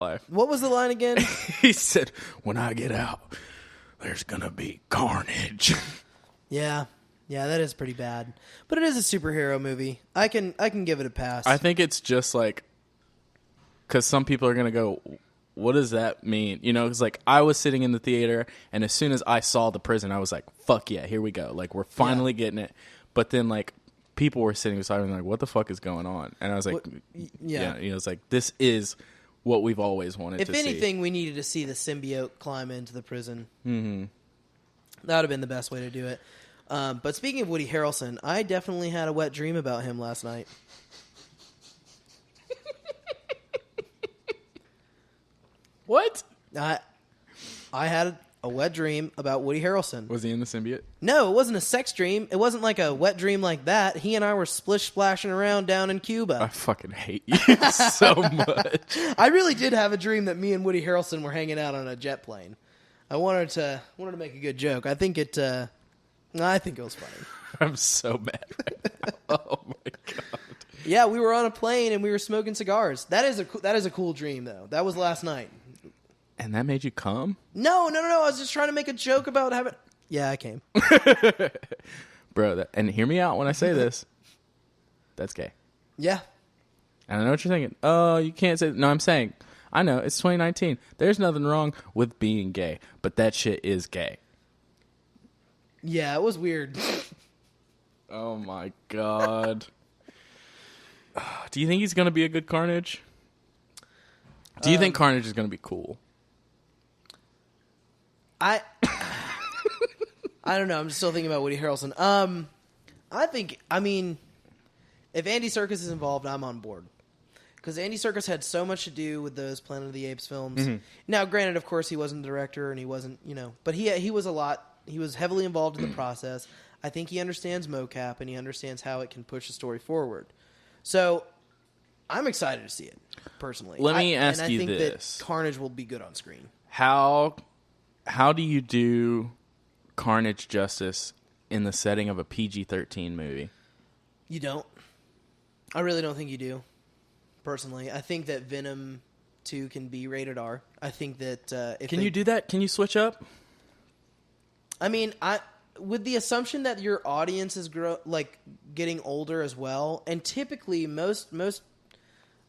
life. What was the line again? He said, "When I get out, there's gonna be carnage." Yeah, that is pretty bad. But it is a superhero movie. I can give it a pass. I think it's just like, because some people are gonna go, "What does that mean?" You know, because like I was sitting in the theater, and as soon as I saw the prison, I was like, "Fuck yeah, here we go!" Like we're finally getting it. But then like people were sitting beside me, and like, "What the fuck is going on?" And I was like, "Yeah," you know, it's like this is what we've always wanted to see. If anything, we needed to see the symbiote climb into the prison. Mm-hmm. That would have been the best way to do it. But speaking of Woody Harrelson, I definitely had a wet dream about him last night. What? I had a wet dream about Woody Harrelson. Was he in the symbiote? No, it wasn't a sex dream. It wasn't like a wet dream like that. He and I were splish-splashing around down in Cuba. I fucking hate you so much. I really did have a dream that me and Woody Harrelson were hanging out on a jet plane. I wanted to make a good joke. I think it was funny. I'm so mad right now. Oh my god. Yeah, we were on a plane and we were smoking cigars. That is a cool dream though. That was last night. And that made you come? No. I was just trying to make a joke about having. Yeah, I came. Bro, and hear me out when I say this. That's gay. Yeah. And I know what you're thinking. Oh, you can't say. No, I'm saying. I know it's 2019. There's nothing wrong with being gay, but that shit is gay. Yeah, it was weird. Oh my god. Do you think he's going to be a good Carnage? Do you think Carnage is going to be cool? I don't know. I'm still thinking about Woody Harrelson. I mean, if Andy Serkis is involved, I'm on board. Because Andy Serkis had so much to do with those Planet of the Apes films. Mm-hmm. Now, granted, of course, he wasn't the director and he wasn't, but he was a lot. He was heavily involved in the process. I think he understands mocap and he understands how it can push the story forward. So, I'm excited to see it, personally. Let me ask you this. And I think that Carnage will be good on screen. How do you do Carnage justice in the setting of a PG-13 movie? You don't. I really don't think you do, personally. I think that Venom 2 can be rated R. I think that... Can you do that? Can you switch up? I mean, with the assumption that your audience is getting older as well, and typically most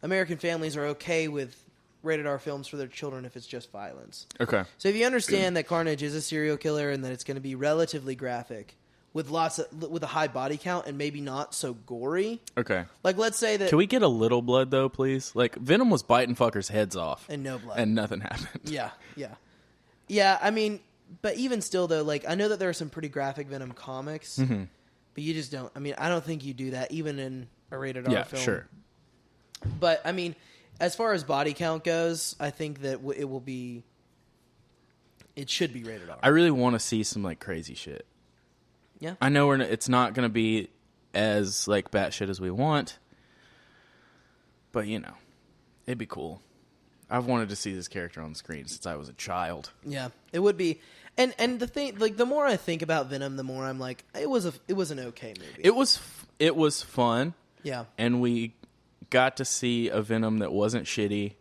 American families are okay with rated R films for their children if it's just violence. Okay. So if you understand that Carnage is a serial killer and that it's going to be relatively graphic with with a high body count and maybe not so gory. Okay. Like let's say that. Can we get a little blood though, please? Like Venom was biting fuckers' heads off and no blood and nothing happened. Yeah. I mean, but even still though, like I know that there are some pretty graphic Venom comics, but you just don't. I mean, I don't think you do that even in a rated R film. Yeah, sure. But I mean. As far as body count goes, I think that it should be rated R. I really want to see some like crazy shit. Yeah, I know it's not going to be as like batshit as we want, but it'd be cool. I've wanted to see this character on the screen since I was a child. Yeah, it would be. And the thing, like the more I think about Venom, the more I'm like, it was an okay movie. It was fun. Yeah, and we got to see a Venom that wasn't shitty.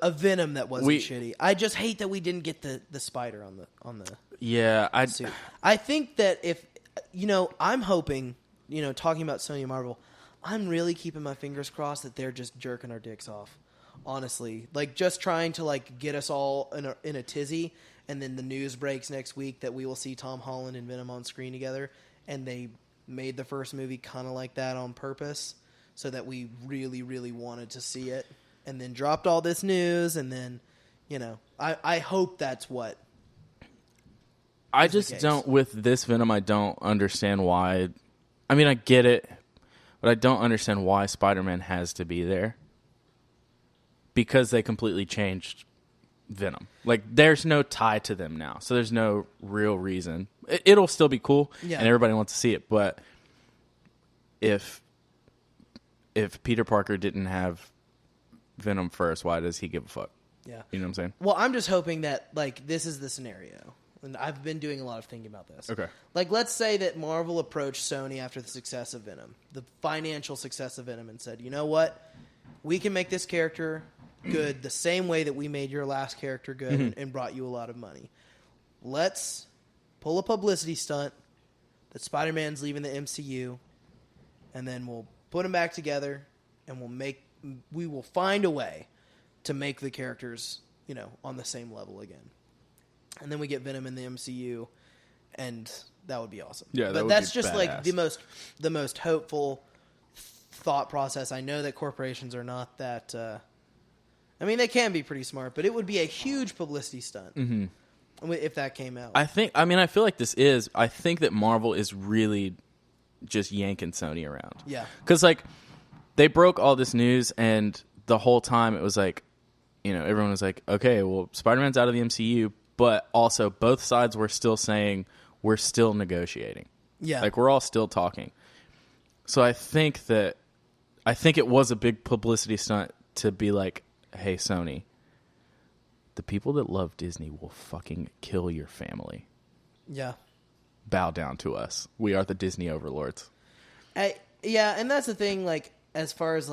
A Venom that wasn't shitty. I just hate that we didn't get the spider on the suit. I think that if I'm hoping, talking about Sony and Marvel, I'm really keeping my fingers crossed that they're just jerking our dicks off. Honestly, like just trying to like get us all in a tizzy, and then the news breaks next week that we will see Tom Holland and Venom on screen together, and they made the first movie kind of like that on purpose. So that we really, really wanted to see it, and then dropped all this news, and then, I hope that's what. I just don't, with this Venom, I don't understand why. I mean, I get it, but I don't understand why Spider-Man has to be there. Because they completely changed Venom. Like, there's no tie to them now, so there's no real reason. It'll still be cool, and everybody wants to see it, but if Peter Parker didn't have Venom first, why does he give a fuck? Yeah. You know what I'm saying? Well, I'm just hoping that, like, this is the scenario. And I've been doing a lot of thinking about this. Okay. Like, let's say that Marvel approached Sony after the success of Venom, the financial success of Venom, and said, you know what? We can make this character good the same way that we made your last character good and brought you a lot of money. Let's pull a publicity stunt that Spider-Man's leaving the MCU, and then we'll put them back together, and we will find a way to make the characters, on the same level again. And then we get Venom in the MCU, and that would be awesome. Yeah, but that's just badass. Like the most hopeful thought process. I know that corporations are not that. They can be pretty smart, but it would be a huge publicity stunt if that came out. I feel like this is. I think that Marvel is really just yanking Sony around. Yeah, because they broke all this news, and the whole time it was everyone was like, okay, well, Spider-Man's out of the MCU. But also, both sides were still saying we're still negotiating. Yeah, we're all still talking. So I think it was a big publicity stunt to be like, "Hey, Sony, the people that love Disney will fucking kill your family. Yeah, bow down to us. We are the Disney overlords." Yeah, and that's the thing. As far as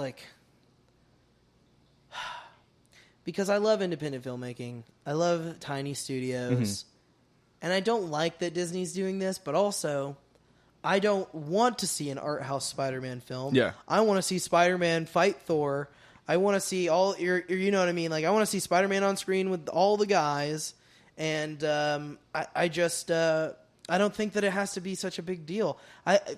because I love independent filmmaking. I love tiny studios. And I don't like that Disney's doing this, but also I don't want to see an art house Spider-Man film. Yeah. I want to see Spider-Man fight Thor. I want to see all you know what I mean? I want to see Spider-Man on screen with all the guys. And I don't think that it has to be such a big deal.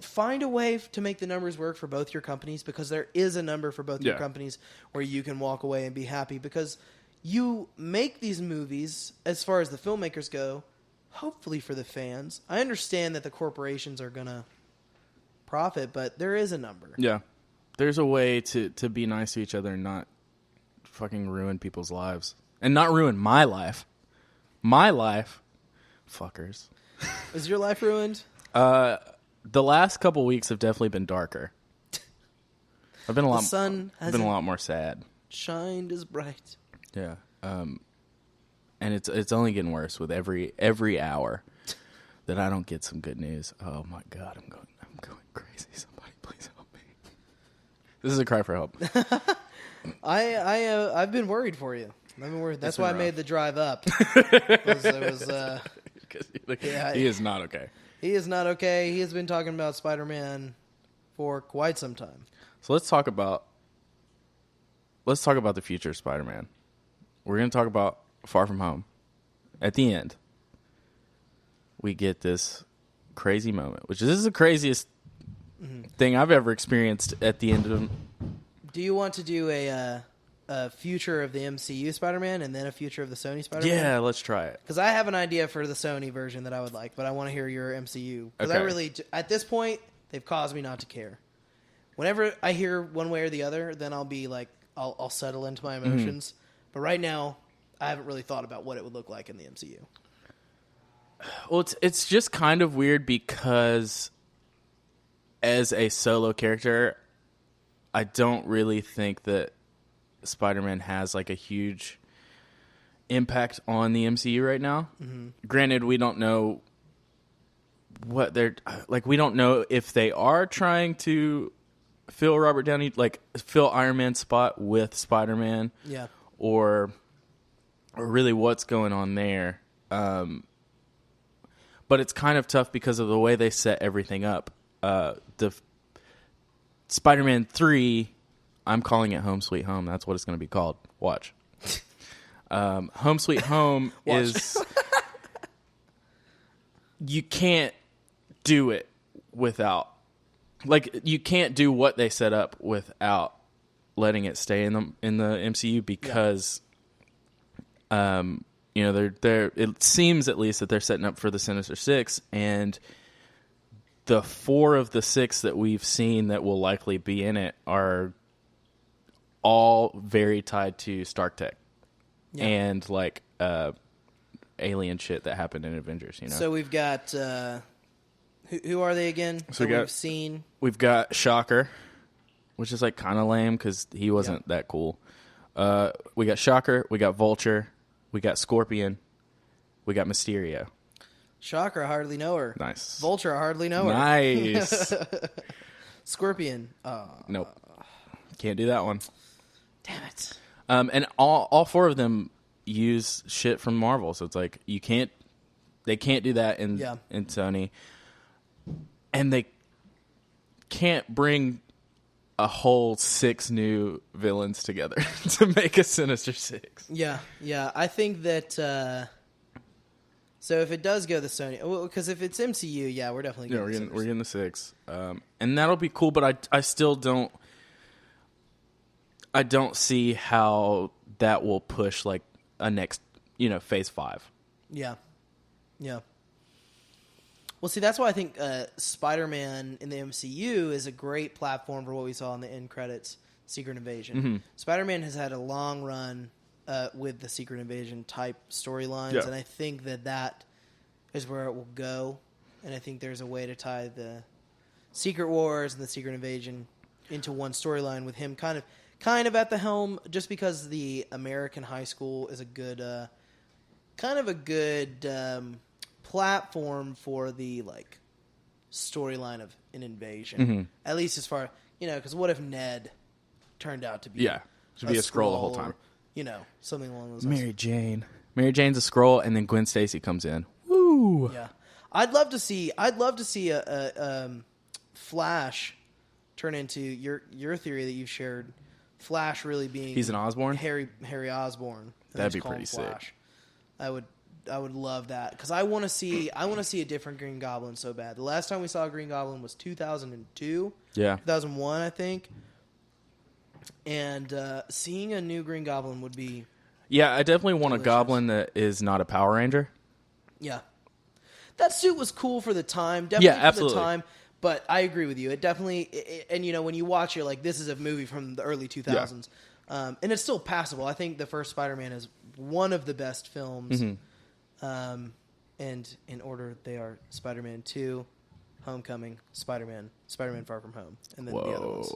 Find a way to make the numbers work for both your companies, because there is a number for both your companies where you can walk away and be happy, because you make these movies, as far as the filmmakers go, hopefully for the fans. I understand that the corporations are going to profit, but there is a number. Yeah. There's a way to be nice to each other and not fucking ruin people's lives. And not ruin my life. My life. Fuckers. Is your life ruined? The last couple weeks have definitely been darker. I've been a lot more sad. Shined as bright. Yeah. And it's only getting worse with every hour that I don't get some good news. Oh my God, I'm going crazy. Somebody please help me. This is a cry for help. I've been worried for you. I've been worried. That's why I made the drive up. It was he is not okay. He is not okay. He has been talking about Spider-Man for quite some time. So let's talk about the future of Spider-Man. We're going to talk about Far From Home. At the end, we get this crazy moment, which is the craziest thing I've ever experienced at the end of. Do you want to do a future of the MCU Spider-Man and then a future of the Sony Spider-Man? Yeah, let's try it. Because I have an idea for the Sony version that I would like, but I want to hear your MCU. Because okay. I really, at this point, they've caused me not to care. Whenever I hear one way or the other, then I'll be like, I'll settle into my emotions. But right now, I haven't really thought about what it would look like in the MCU. Well, it's just kind of weird because as a solo character, I don't really think that Spider-Man has a huge impact on the MCU right now. Granted, we don't know what they're we don't know if they are trying to fill Robert Downey, fill Iron Man's spot with Spider-Man. Yeah. Or really what's going on there. But it's kind of tough because of the way they set everything up. The Spider-Man 3, I'm calling it Home Sweet Home. That's what it's going to be called. Watch. Home Sweet Home is... You can't do it without... you can't do what they set up without letting it stay in the MCU because... they're it seems at least that they're setting up for the Sinister Six, and the 4 of the 6 that we've seen that will likely be in it are all very tied to Stark Tech and alien shit that happened in Avengers. So we've got who are they again? So we've seen. We've got Shocker, which is kind of lame because he wasn't that cool. We got Shocker. We got Vulture. We got Scorpion. We got Mysterio. Shocker, I hardly know her. Nice. Vulture, I hardly know her. Nice. Scorpion. Nope. Can't do that one. Damn it. And all four of them use shit from Marvel, so it's like they can't do that in Sony, and they can't bring a whole 6 new villains together to make a Sinister Six. Yeah. I think that. So if it does go the Sony, because if it's MCU, we're definitely we're getting the 6, and that'll be cool. But I still don't. I don't see how that will push like a next, Phase 5. Yeah. Well, see, that's why I think Spider-Man in the MCU is a great platform for what we saw in the end credits, Secret Invasion. Mm-hmm. Spider-Man has had a long run with the Secret Invasion type storylines, and I think that is where it will go. And I think there's a way to tie the Secret Wars and the Secret Invasion into one storyline with him kind of at the helm, just because the American high school is a good, platform for the storyline of an invasion. Mm-hmm. At least as far, because what if Ned turned out to be should be a Skrull the whole time, something along those lines. Mary Jane's a Skrull, and then Gwen Stacy comes in. Woo! Yeah, I'd love to see a Flash turn into your theory that you've shared. Flash really being he's an Osborn, Harry Osborn. That'd be pretty sick. I would love that because I want to see a different Green Goblin so bad. The last time we saw a Green Goblin was 2002, 2001, I think. And seeing a new Green Goblin would be I definitely want a Goblin that is not a Power Ranger. Yeah, that suit was cool for the time. Definitely absolutely. For the time. But I agree with you. It definitely, and when you watch it, like this is a movie from the early 2000s, and it's still passable. I think the first Spider-Man is one of the best films. Mm-hmm. And in order, they are Spider-Man 2, Homecoming, Spider-Man Far From Home, and then the other ones.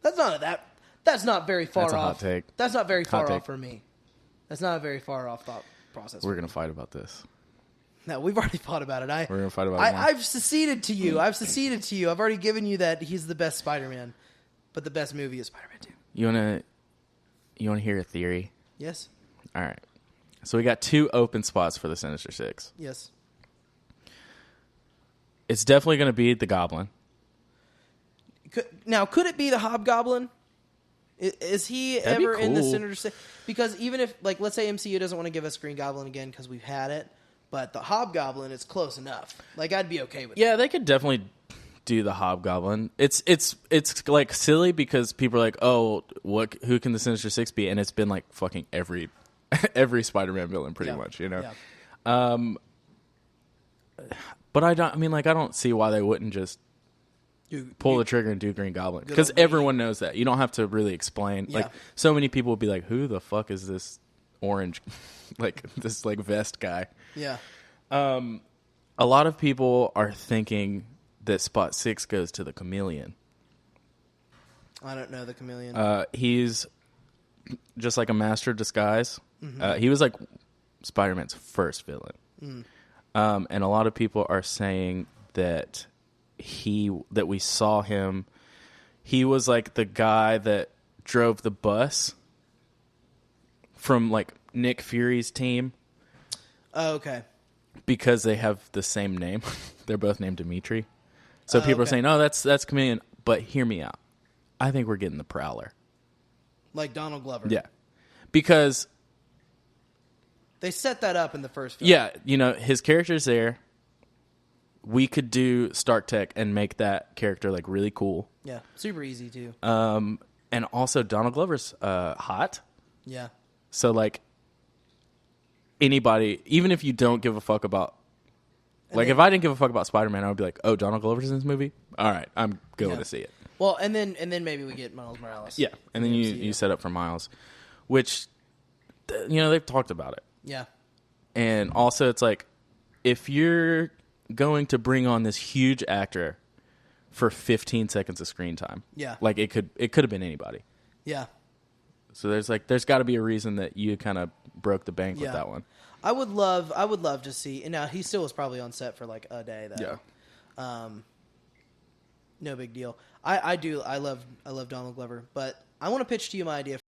That's not very far off. That's a hot take. That's not very far off for me. That's not a very far off thought process. We're gonna fight about this. No, we've already fought about it. We're gonna fight about it. I've seceded to you. I've already given you that he's the best Spider-Man, but the best movie is Spider-Man 2. You wanna hear a theory? Yes. All right. So we got 2 open spots for the Sinister Six. Yes. It's definitely going to be the Goblin. Could it be the Hobgoblin? Is he ever in the Sinister Six? Because even if, let's say MCU doesn't want to give us Green Goblin again because we've had it, but the Hobgoblin is close enough. I'd be okay with it. Yeah, they could definitely do the Hobgoblin. It's silly because people are like, oh, who can the Sinister Six be? And it's been fucking every Spider-Man villain pretty much, Yeah. But I don't see why they wouldn't just pull the trigger and do Green Goblin, because everyone knows that. You don't have to really explain. So many people would be like, who the fuck is this orange this vest guy? Yeah. A lot of people are thinking that Spot 6 goes to the Chameleon. I don't know the Chameleon. He's just a master of disguise. Mm-hmm. He was Spider-Man's first villain. Mm. And a lot of people are saying that we saw him. He was the guy that drove the bus from Nick Fury's team. Oh, okay. Because they have the same name. They're both named Dimitri. So people are saying, oh, that's Chameleon. But hear me out. I think we're getting the Prowler. Like Donald Glover. Yeah. Because they set that up in the first film. Yeah, his character's there. We could do Stark Tech and make that character really cool. Yeah, super easy too. And also Donald Glover's hot. Yeah. So anybody, even if you don't give a fuck about, if I didn't give a fuck about Spider-Man, I would be like, oh, Donald Glover's in this movie? All right, I'm going to see it. Well, and then maybe we get Miles Morales. Yeah, and then you set up for Miles, which, they've talked about it. Yeah. And also it's if you're going to bring on this huge actor for 15 seconds of screen time, it could have been anybody. Yeah. So there's got to be a reason that you kind of broke the bank with that one. I would love to see, and now he still was probably on set for a day though. Yeah. No big deal. I love Donald Glover, but I want to pitch to you my idea